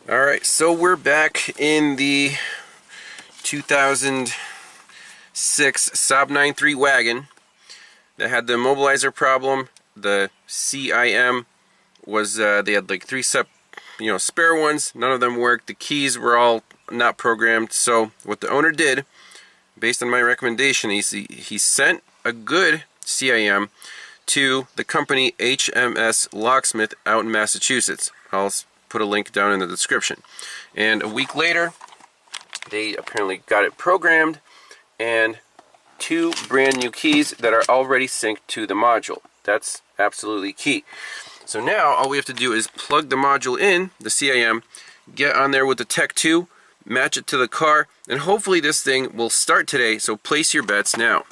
Alright, so we're back in the 2006 Saab 9.3 wagon that had the immobilizer problem. The CIM was, they had like three spare ones. None of them worked. The keys were all not programmed. So what the owner did, based on my recommendation, he sent a good CIM to the company HMS Locksmith out in Massachusetts. I'll put a link down in the description. And a week later, they apparently got it programmed and two brand new keys that are already synced to the module. That's absolutely key. So now all we have to do is plug the module in, the CIM, get on there with the Tech 2, match it to the car, and hopefully this thing will start today. So place your bets now.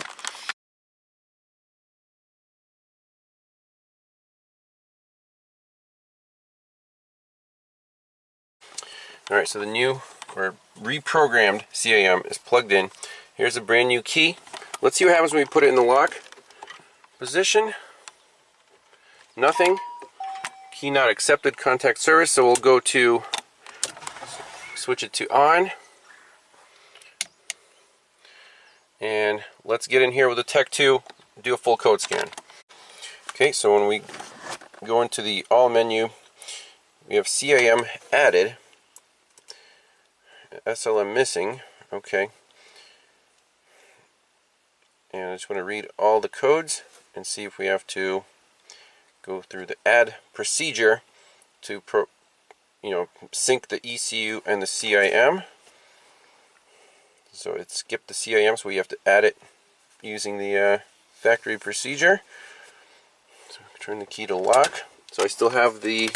Alright, so the new or reprogrammed CIM is plugged in. Here's a brand new key. Let's see what happens when we put it in the lock position. Nothing. Key not accepted, contact service. So we'll go to switch it to on. And let's get in here with the Tech 2, do a full code scan. Okay, so when we go into the all menu, we have CIM added. SLM missing, okay. And I just want to read all the codes and see if we have to go through the add procedure to sync the ECU and the CIM. So it skipped the CIM, so we have to add it using the factory procedure. So turn the key to lock. So I still have the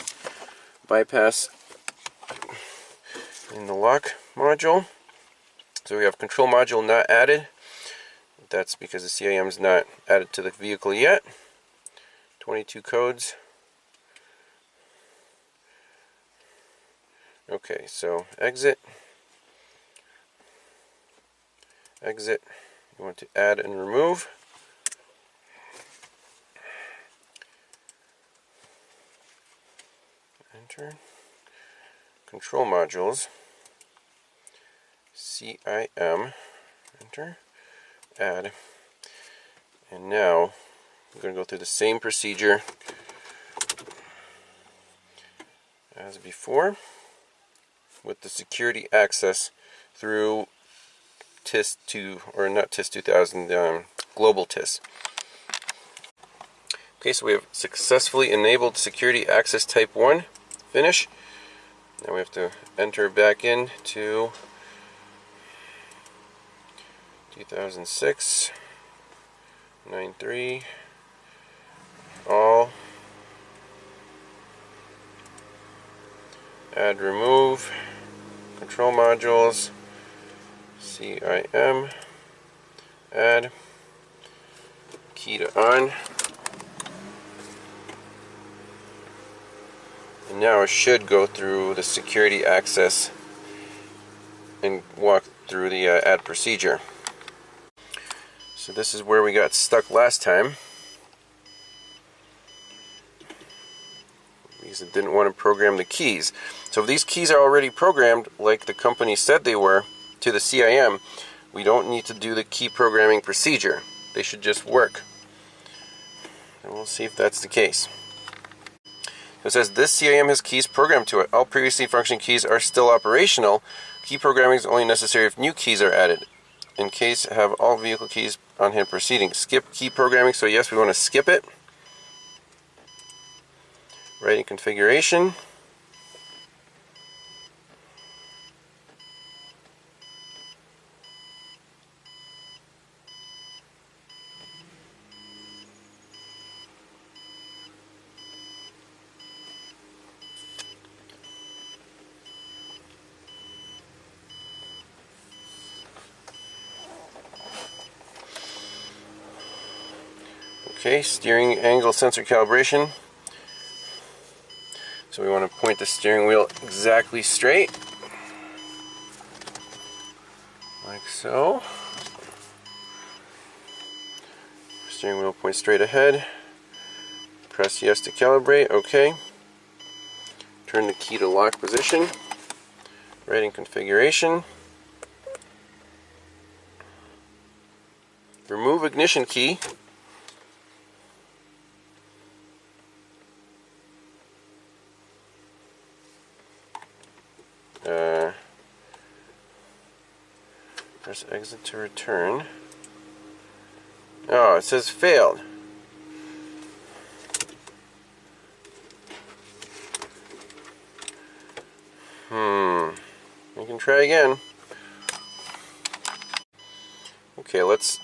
bypass in the lock module. So we have control module not added. That's because the CIM is not added to the vehicle yet. 22 codes. Okay, so exit. Exit. You want to add and remove. Enter. Control modules. CIM. Enter. Add. And now we're going to go through the same procedure as before with the security access through TIS 2, or not TIS 2000, global TIS. Okay, so we have successfully enabled security access type 1. Finish. Now we have to enter back in to 2006 9.3 all, add remove, control modules, CIM, add, key to on, and now it should go through the security access and walk through the add procedure. So this is where we got stuck last time, because it didn't want to program the keys. So if these keys are already programmed like the company said they were to the CIM, we don't need to do the key programming procedure. They should just work. And we'll see if that's the case. It says this CIM has keys programmed to it. All previously functioning keys are still operational. Key programming is only necessary if new keys are added. In case have all vehicle keys on hand proceeding. Skip key programming. So yes, we want to skip it. Writing configuration. Okay, steering angle sensor calibration. So we want to point the steering wheel exactly straight, like so. Steering wheel points straight ahead. Press yes to calibrate. Okay. Turn the key to lock position. Writing configuration. Remove ignition key. Press exit to return. Oh, it says failed. We can try again. Okay, let's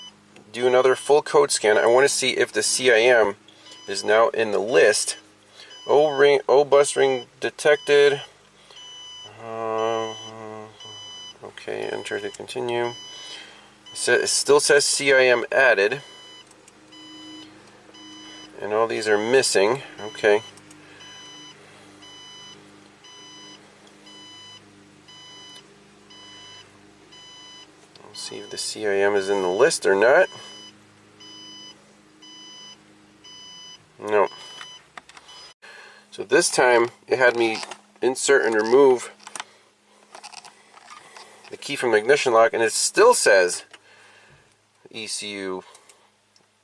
do another full code scan. I want to see if the CIM is now in the list. O bus ring detected. Okay, enter to continue. It still says CIM added. And all these are missing. Okay. Let's see if the CIM is in the list or not. No. So this time it had me insert and remove the key from the ignition lock, and it still says ECU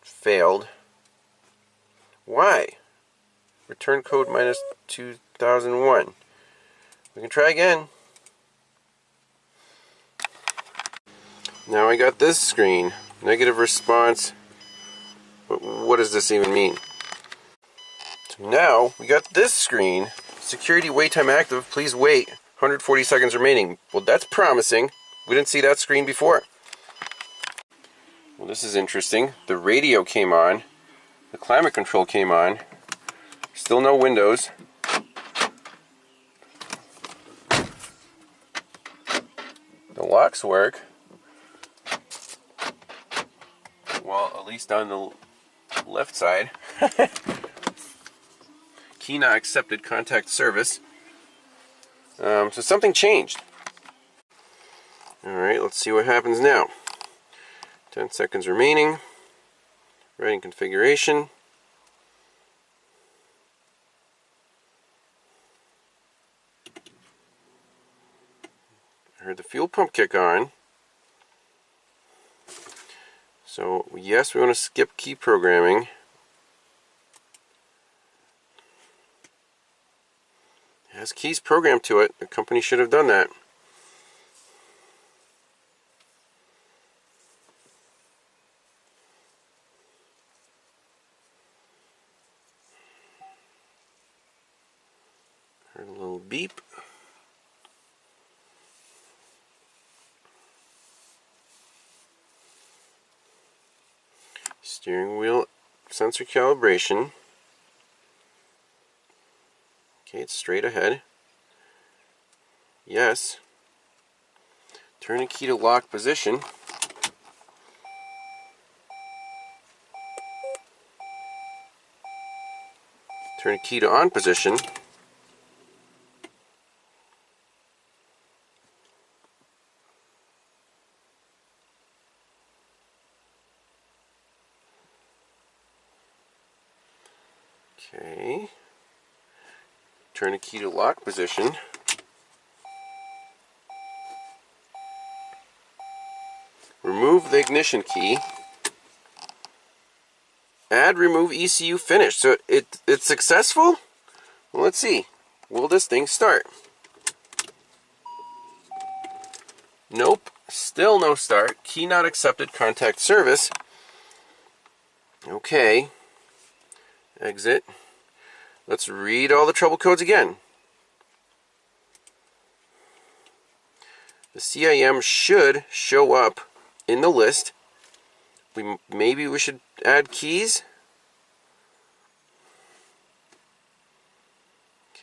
failed. Why? Return code minus 2001. We can try again. Now I got this screen. Negative response. But what does this even mean? So now we got this screen. Security wait time active. Please wait. 140 seconds remaining. Well, that's promising. We didn't see that screen before. Well, this is interesting. The radio came on. The climate control came on. Still no windows. The locks work. Well, at least on the left side. Key not accepted, contact service. So something changed. Alright, let's see what happens now. 10 seconds remaining. Writing configuration. I heard the fuel pump kick on. So yes, we want to skip key programming. It has keys programmed to it. The company should have done that. Heard a little beep. Steering wheel sensor calibration. Okay, it's straight ahead. Yes. Turn the key to lock position. Turn the key to on position. Okay. Turn the key to lock position. Remove the ignition key. Add remove ECU finish. So it's successful? Well, let's see. Will this thing start? Nope. Still no start. Key not accepted, contact service. Okay. Exit. Let's read all the trouble codes again. The CIM should show up in the list. Maybe we should add keys.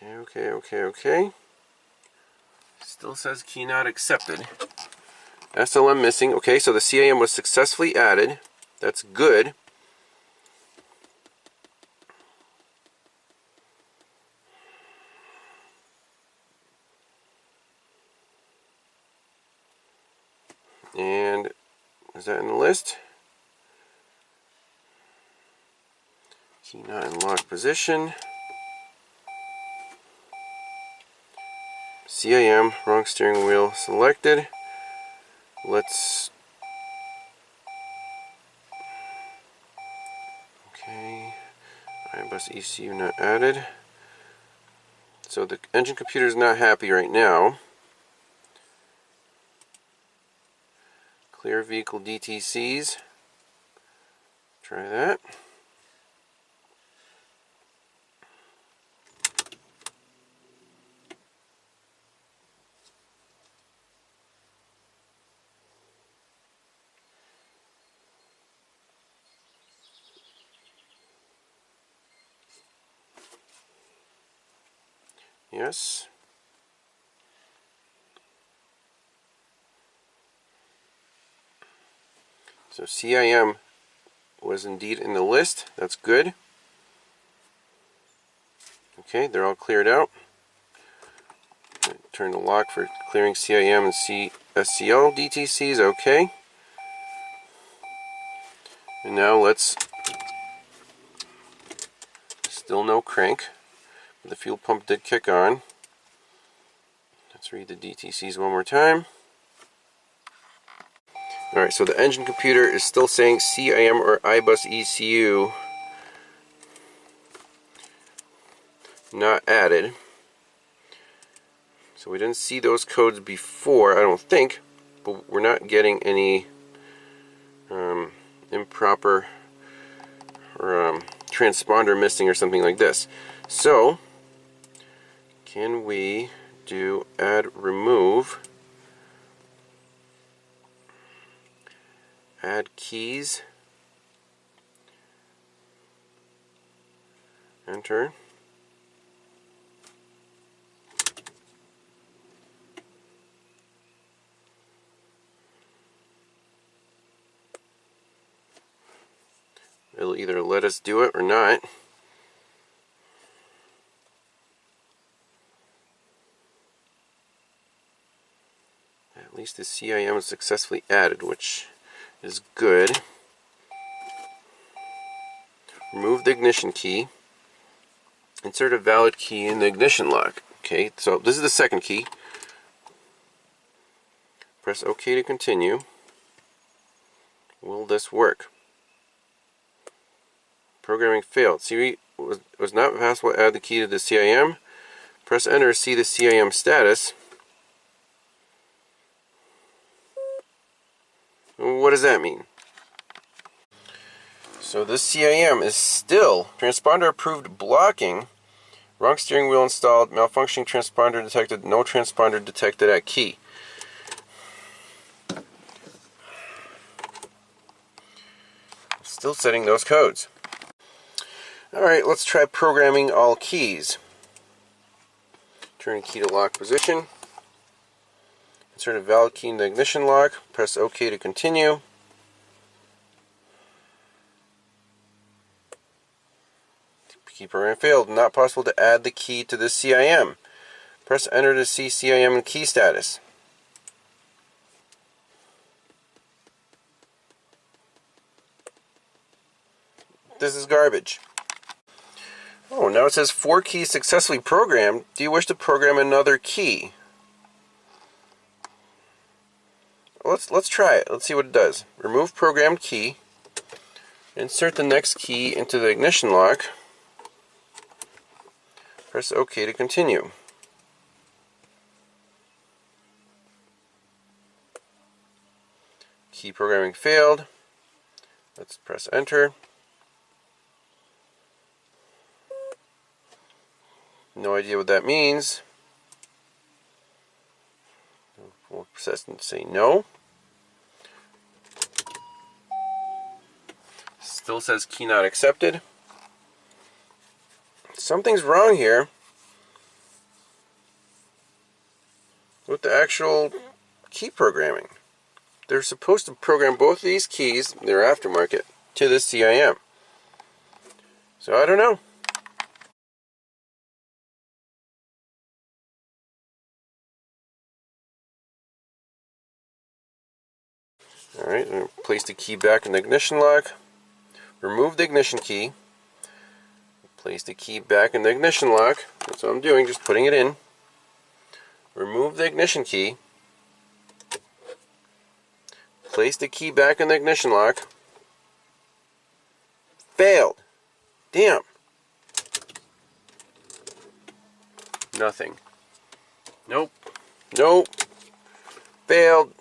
Okay. Still says key not accepted. SLM missing. Okay, so the CIM was successfully added. That's good. And is that in the list? Key not in lock position. CIM, wrong steering wheel selected. Let's... Okay, iBus ECU not added. So the engine computer is not happy right now. Clear vehicle DTCs. Try that. Yes. So CIM was indeed in the list. That's good. Okay, they're all cleared out. Turn the lock for clearing CIM and SCL DTCs. Okay. And now let's... Still no crank. The fuel pump did kick on. Let's read the DTCs one more time. Alright, so the engine computer is still saying CIM or iBus ECU not added. So we didn't see those codes before, I don't think, but we're not getting any improper or transponder missing or something like this. So, can we do add remove, add keys, enter. It'll either let us do it or not. At least the CIM is successfully added, which is good. Remove the ignition key. Insert a valid key in the ignition lock. Okay, so this is the second key. Press OK to continue. Will this work? Programming failed. See, was not possible to add the key to the CIM. Press enter to see the CIM status. What does that mean? So this CIM is still transponder approved blocking. Wrong steering wheel installed. Malfunctioning transponder detected. No transponder detected at key. Still setting those codes. Alright, let's try programming all keys. Turn key to lock position. Insert a valid key in the ignition lock. Press OK to continue. Key program failed. Not possible to add the key to the CIM. Press enter to see CIM and key status. This is garbage. Oh, now it says 4 keys successfully programmed. Do you wish to program another key? Let's try it. Let's see what it does. Remove programmed key. Insert the next key into the ignition lock. Press OK to continue. Key programming failed. Let's press enter. No idea what that means. We'll press and say no. Still says key not accepted. Something's wrong here with the actual key programming. They're supposed to program both of these keys, they're aftermarket, to this CIM. So I don't know. Alright, I'm going to place the key back in the ignition lock. Remove the ignition key. Place the key back in the ignition lock. That's what I'm doing, just putting it in. remove the ignition key, place the key back in the ignition lock. Failed. Damn. Nothing. Nope. Nope. Failed.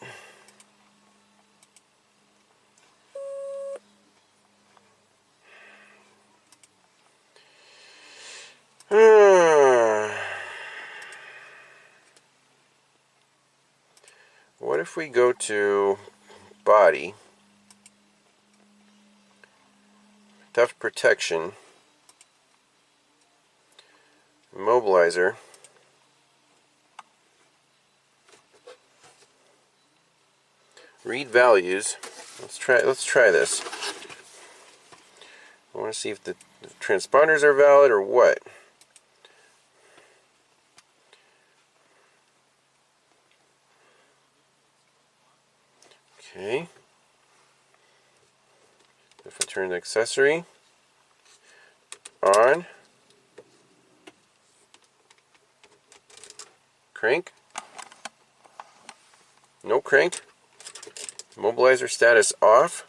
What if we go to body, theft protection, immobilizer, read values. Let's try this. I want to see if the transponders are valid or what. Okay. If I turn the accessory on, crank, no crank, immobilizer status off.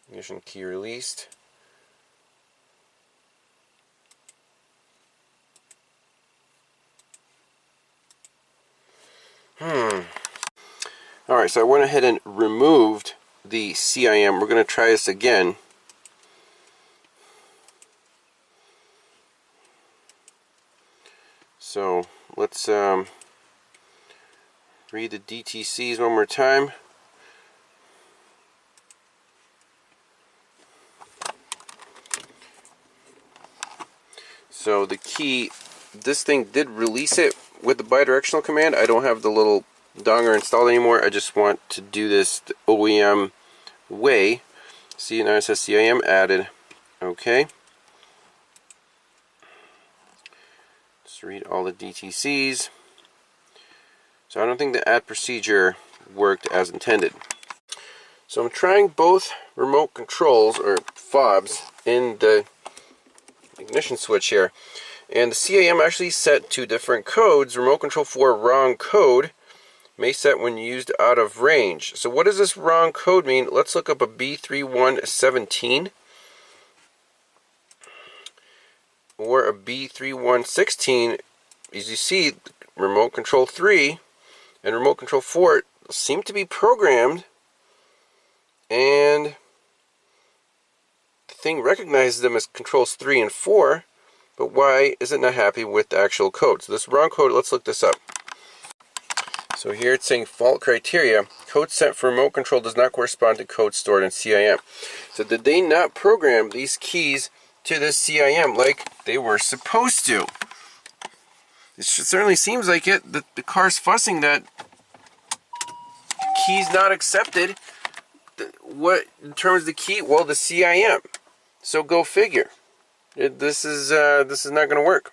Ignition key released. Alright, so I went ahead and removed the CIM. We're going to try this again. So let's read the DTCs one more time. So the key, this thing did release it with the bidirectional command. I don't have the little donger installed anymore. I just want to do this the OEM way. See, now it says CIM added. Okay. Just read all the DTCs. So I don't think the add procedure worked as intended. So I'm trying both remote controls, or fobs, in the ignition switch here, and the CIM actually set two different codes. Remote control 4 wrong code may set when used out of range. So what does this wrong code mean? Let's look up a B3117 or a B3116. As you see, remote control 3 and remote control 4 seem to be programmed, and the thing recognizes them as controls 3 and 4, but why is it not happy with the actual code? So this wrong code, let's look this up. So here it's saying fault criteria. Code set for remote control does not correspond to code stored in CIM. So did they not program these keys to this CIM like they were supposed to? It certainly seems like it. The car's fussing that key's not accepted. What determines the key? Well, the CIM. So go figure. This is not going to work.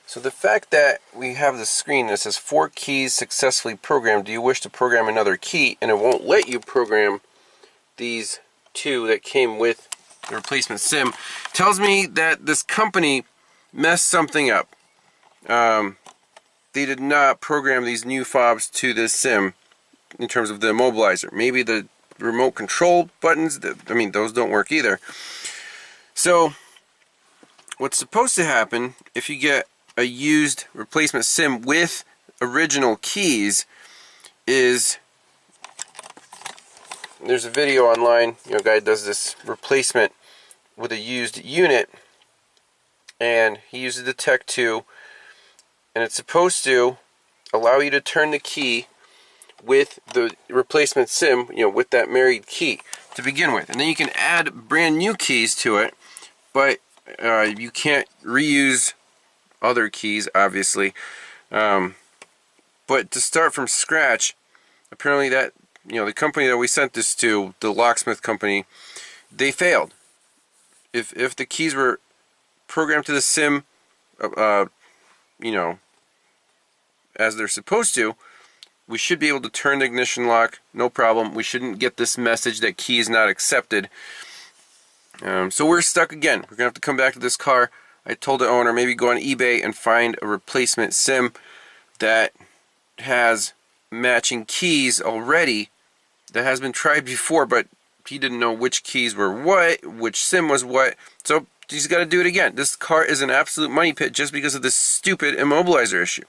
So the fact that we have the screen that says 4 keys successfully programmed, do you wish to program another key, and it won't let you program these 2 that came with the replacement SIM, tells me that this company messed something up. They did not program these new fobs to this SIM in terms of the immobilizer. Maybe the remote control buttons, I mean, those don't work either. So what's supposed to happen if you get a used replacement SIM with original keys is, there's a video online, a guy does this replacement with a used unit, and he uses the Tech 2, and it's supposed to allow you to turn the key with the replacement SIM, with that married key to begin with, and then you can add brand new keys to it, but you can't reuse other keys, obviously. But to start from scratch, apparently that, the company that we sent this to, the locksmith company, they failed. If the keys were programmed to the sim, you know, as they're supposed to, we should be able to turn the ignition lock, no problem. We shouldn't get this message that key is not accepted. So we're stuck again. We're going to have to come back to this car. I told the owner maybe go on eBay and find a replacement sim that has matching keys already, that has been tried before, but he didn't know which keys were what, which sim was what, so he's got to do it again. This car is an absolute money pit just because of this stupid immobilizer issue.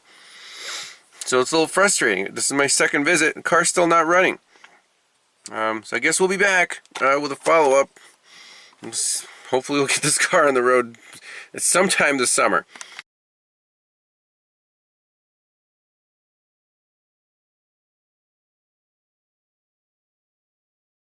So it's a little frustrating. This is my second visit, the car's still not running. So I guess we'll be back with a follow-up. Hopefully we'll get this car on the road sometime this summer.